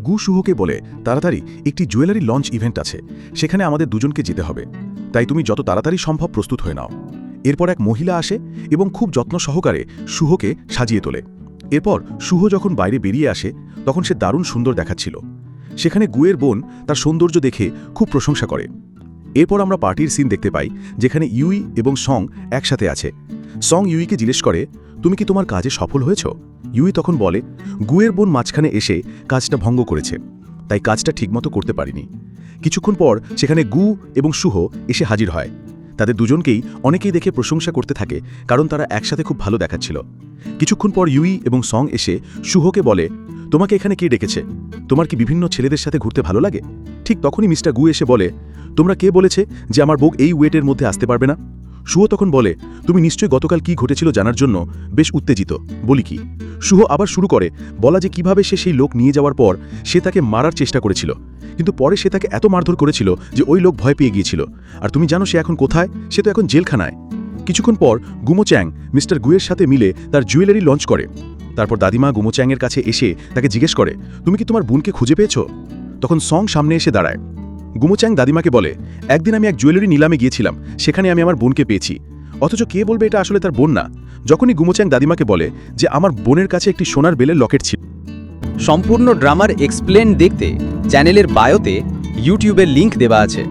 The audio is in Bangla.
গু শুহকে বলে, তাড়াতাড়ি একটি জুয়েলারি লঞ্চ ইভেন্ট আছে, সেখানে আমাদের দুজনকে যেতে হবে, তাই তুমি যত তাড়াতাড়ি সম্ভব প্রস্তুত হয়ে নাও। এরপর এক মহিলা আসে এবং খুব যত্ন সহকারে শুহকে সাজিয়ে তোলে। এরপর শুহ যখন বাইরে বেরিয়ে আসে তখন সে দারুণ সুন্দর দেখাচ্ছিল। সেখানে গুয়ের বোন তার সৌন্দর্য দেখে খুব প্রশংসা করে। এরপর আমরা পার্টির সিন দেখতে পাই, যেখানে ইউই এবং সং একসাথে আছে। সং ইউইকে জিজ্ঞেস করে, তুমি কি তোমার কাজে সফল হয়েছ? ইউই তখন বলে, গুয়ের বোন মাঝখানে এসে কাজটা ভঙ্গ করেছে, তাই কাজটা ঠিকমতো করতে পারিনি। কিছুক্ষণ পর সেখানে গু এবং শুহ এসে হাজির হয়। তাদের দুজনকেই অনেকেই দেখে প্রশংসা করতে থাকে, কারণ তারা একসাথে খুব ভালো দেখাচ্ছিল। কিছুক্ষণ পর ইউই এবং সং এসে শুহকে বলে, তোমাকে এখানে কে ডেকেছে? তোমার কি বিভিন্ন ছেলেদের সাথে ঘুরতে ভালো লাগে? ঠিক তখনই মিস্টার গু এসে বলে, তোমরা কে বলেছে যে আমার বউ এই ওয়েটের মধ্যে আসতে পারবে না? শুহ তখন বলে, তুমি নিশ্চয়ই গতকাল কি ঘটেছিল জানার জন্য বেশ উত্তেজিত, বলি কি? শুহ আবার শুরু করে বলা যে কিভাবে সে সেই লোক নিয়ে যাওয়ার পর সে তাকে মারার চেষ্টা করেছিল, কিন্তু পরে সে তাকে এত মারধর করেছিল যে ওই লোক ভয় পেয়ে গিয়েছিল। আর তুমি জানো সে এখন কোথায়? সে তো এখন জেলখানায়। কিছুক্ষণ পর গুমো চ্যাং মিস্টার গুয়ের সাথে মিলে তার জুয়েলারি লঞ্চ করে। তারপর দাদিমা গুমো চ্যাংয়ের কাছে এসে তাকে জিজ্ঞেস করে, তুমি কি তোমার বোনকে খুঁজে পেয়েছো? তখন সং সামনে এসে দাঁড়ায়। গুমো চ্যাং দাদিমাকে বলে, একদিন আমি এক জুয়েলারি নিলামে গিয়েছিলাম, সেখানে আমি আমার বোনকে পেয়েছি। অথচ কে বলবে এটা আসলে তার বোন না? যখনই গুমো চ্যাং দাদিমাকে বলে যে আমার বোনের কাছে একটি সোনার বেলের লকেট ছিল। সম্পূর্ণ ড্রামার এক্সপ্লেন দেখতে চ্যানেলের বায়োতে ইউটিউবের লিংক দেওয়া আছে।